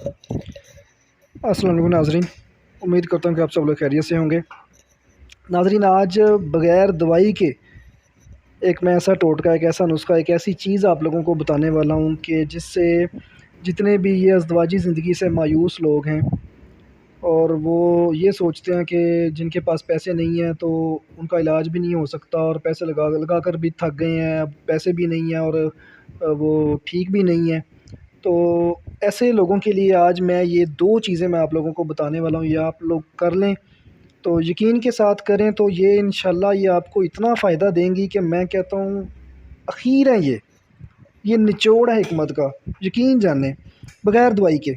अस्सलाम वालेकुम नाज़रीन, उम्मीद करता हूँ कि आप सब लोग खैरियत से होंगे। नाज़रीन, आज बग़ैर दवाई के एक मैं ऐसा टोटका, एक ऐसा नुस्खा, एक ऐसी चीज़ आप लोगों को बताने वाला हूँ कि जिससे जितने भी ये अज़दवाजी ज़िंदगी से मायूस लोग हैं और वो ये सोचते हैं कि जिनके पास पैसे नहीं हैं तो उनका इलाज भी नहीं हो सकता और पैसे लगा लगा कर भी थक गए हैं, अब पैसे भी नहीं हैं और वो ठीक भी नहीं है। तो ऐसे लोगों के लिए आज मैं ये 2 चीज़ें मैं आप लोगों को बताने वाला हूँ, ये आप लोग कर लें तो यकीन के साथ करें तो ये इंशाल्लाह ये आपको इतना फ़ायदा देंगी कि मैं कहता हूँ अख़ीर है ये निचोड़ है हिकमत का, यकीन जानें बग़ैर दवाई के।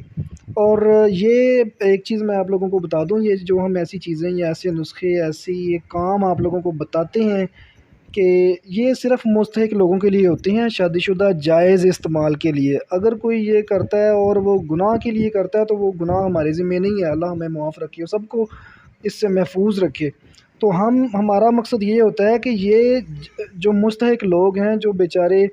और ये एक चीज़ मैं आप लोगों को बता दूँ, ये जो हम ऐसी चीज़ें या ऐसे नुस्खे, ऐसी ये काम आप लोगों को बताते हैं कि ये सिर्फ़ मुस्तहिक लोगों के लिए होते हैं, शादीशुदा जायज़ इस्तेमाल के लिए। अगर कोई ये करता है और वो गुनाह के लिए करता है तो वो गुनाह हमारे ज़िम्मे नहीं है। अल्लाह हमें मुआफ़ रखे और सबको इससे महफूज रखे। तो हमारा मकसद ये होता है कि ये जो मुस्तहिक लोग हैं, जो बेचारे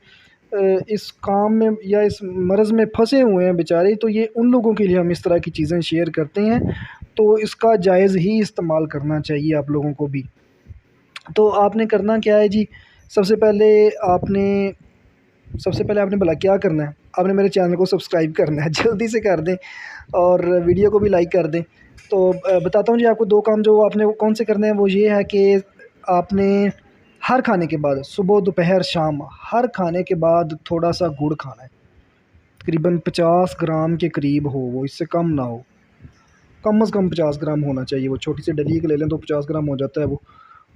इस काम में या इस मर्ज़ में फंसे हुए हैं बेचारे, तो ये उन लोगों के लिए हम इस तरह की चीज़ें शेयर करते हैं। तो इसका जायज़ ही इस्तेमाल करना चाहिए आप लोगों को भी। तो आपने करना क्या है जी, सबसे पहले आपने भला क्या करना है, आपने मेरे चैनल को सब्सक्राइब करना है, जल्दी से कर दें और वीडियो को भी लाइक कर दें। तो बताता हूँ जी आपको 2 काम जो आपने वो कौन से करने हैं। वो ये है कि आपने हर खाने के बाद, सुबह, दोपहर, शाम, हर खाने के बाद थोड़ा-सा गुड़ खाना है। तकरीबन 50 ग्राम के करीब हो वो, इससे कम ना हो। कम से कम 50 ग्राम होना चाहिए। वो छोटी सी डली के ले लें तो 50 ग्राम हो जाता है वो।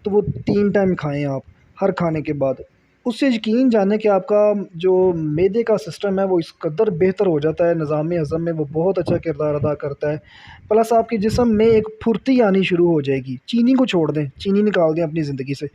तो वो 3 टाइम खाएँ आप हर खाने के बाद। उससे यकीन जानें कि आपका जो मैदे का सिस्टम है वो इस कदर बेहतर हो जाता है, निज़ाम हज़म में वो बहुत अच्छा किरदार अदा करता है। प्लस आपके जिस्म में एक फुर्ती आनी शुरू हो जाएगी। चीनी को छोड़ दें, चीनी निकाल दें अपनी ज़िंदगी से।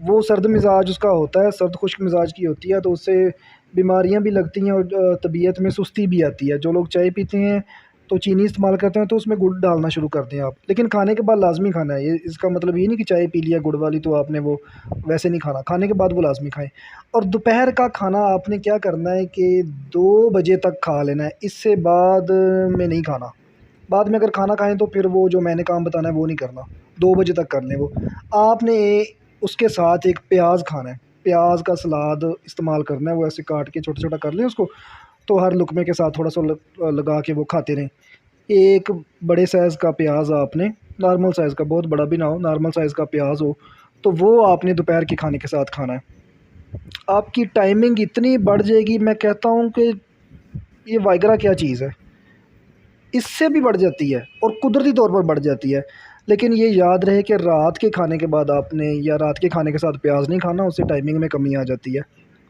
वो सर्द मिज़ाज उसका होता है, सर्द खुश्क मिज़ाज की होती है, तो उससे बीमारियाँ भी लगती हैं और तबीयत में सुस्ती भी आती है। जो लोग चाय पीते हैं तो चीनी इस्तेमाल करते हैं तो उसमें गुड़ डालना शुरू कर दें आप, लेकिन खाने के बाद लाज़मी खाना है। ये इसका मतलब ये नहीं कि चाय पी लिया गुड़ वाली तो आपने वो वैसे नहीं खाना, खाने के बाद वो लाज़मी खाएँ। और दोपहर का खाना आपने क्या करना है कि 2 बजे तक खा लेना है, इससे बाद में नहीं खाना। बाद में अगर खाना खाएँ तो फिर वो जो मैंने काम बताना है वो नहीं करना, 2 बजे तक कर लें वो। आपने उसके साथ एक प्याज़ खाना है, प्याज़ का सलाद इस्तेमाल करना है, वो ऐसे काट के छोटा-छोटा कर लें उसको, तो हर लुक़मे के साथ थोड़ा-सा लगा के वो खाते रहें। एक बड़े साइज़ का प्याज़ आपने, नॉर्मल साइज़ का, बहुत बड़ा भी ना हो, नॉर्मल साइज़ का प्याज़ हो, तो वो आपने दोपहर के खाने के साथ खाना है। आपकी टाइमिंग इतनी बढ़ जाएगी, मैं कहता हूँ कि ये वाइगरा क्या चीज़ है, इससे भी बढ़ जाती है और कुदरती तौर पर बढ़ जाती है। लेकिन ये याद रहे कि रात के खाने के बाद आपने या रात के खाने के साथ प्याज नहीं खाना, उससे टाइमिंग में कमी आ जाती है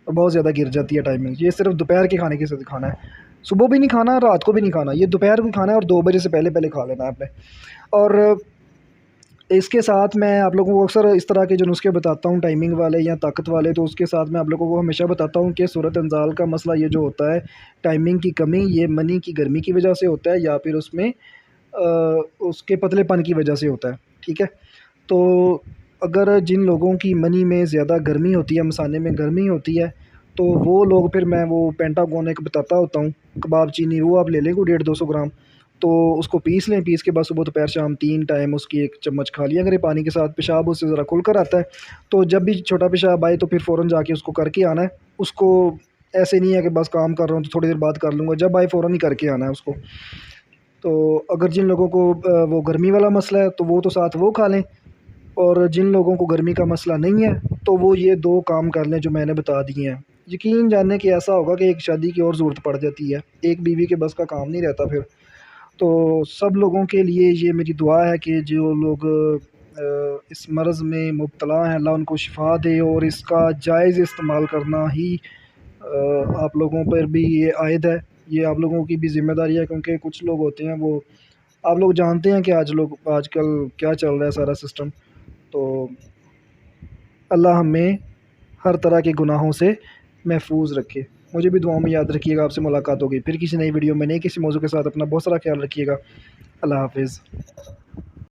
और बहुत ज़्यादा गिर जाती है टाइमिंग। ये सिर्फ़ दोपहर के खाने के साथ खाना है, सुबह भी नहीं खाना, रात को भी नहीं खाना, ये दोपहर को खाना है और 2 बजे से पहले-पहले खा लेना है आपने। और इसके साथ मैं आप लोगों को अक्सर इस तरह के जो नुस्खे बताता हूँ टाइमिंग वाले या ताकत वाले, तो उसके साथ मैं आप लोगों को हमेशा बताता हूँ कि सूरत इंज़ाल का मसला ये जो होता है, टाइमिंग की कमी, ये मनी की गर्मी की वजह से होता है या फिर उसमें उसके पतलेपन की वजह से होता है, ठीक है? तो अगर जिन लोगों की मनी में ज़्यादा गर्मी होती है, मसाने में गर्मी होती है, तो वो लोग, फिर मैं वो पेंटागॉन एक बताता होता हूँ, कबाब चीनी, वो आप ले लें कोई 150-200 ग्राम, तो उसको पीस लें। पीस के बाद सुबह, दोपहर, शाम 3 टाइम उसकी 1 चम्मच खा लिया करें पानी के साथ। पेशाब उससे ज़रा खुल कर आता है, तो जब भी छोटा पेशाब आए तो फिर फ़ौरन जाके उसको करके आना है। उसको ऐसे नहीं है कि बस काम कर रहा हूँ तो थोड़ी देर बाद कर लूँगा, जब आए फ़ौरन ही करके आना है उसको। तो अगर जिन लोगों को वो गर्मी वाला मसला है तो वो तो साथ वो खा लें, और जिन लोगों को गर्मी का मसला नहीं है तो वो ये 2 काम कर लें जो मैंने बता दिए हैं। यकीन जानने कि ऐसा होगा कि एक शादी की और ज़रूरत पड़ जाती है, एक बीवी के बस का काम नहीं रहता फिर। तो सब लोगों के लिए ये मेरी दुआ है कि जो लोग इस मर्ज़ में मुब्तला हैं, अल्लाह उनको शिफ़ा दे, और इसका जायज़ इस्तेमाल करना ही आप लोगों पर भी ये आयद है, ये आप लोगों की भी ज़िम्मेदारी है, क्योंकि कुछ लोग होते हैं वो, आप लोग जानते हैं कि आजकल क्या चल रहा है सारा सिस्टम। तो अल्लाह हमें हर तरह के गुनाहों से महफूज रखे। मुझे भी दुआओं में याद रखिएगा। आपसे मुलाकात होगी फिर किसी नई वीडियो में, नए किसी मौजू के साथ। अपना बहुत सारा ख्याल रखिएगा। अल्लाह हाफ़िज़।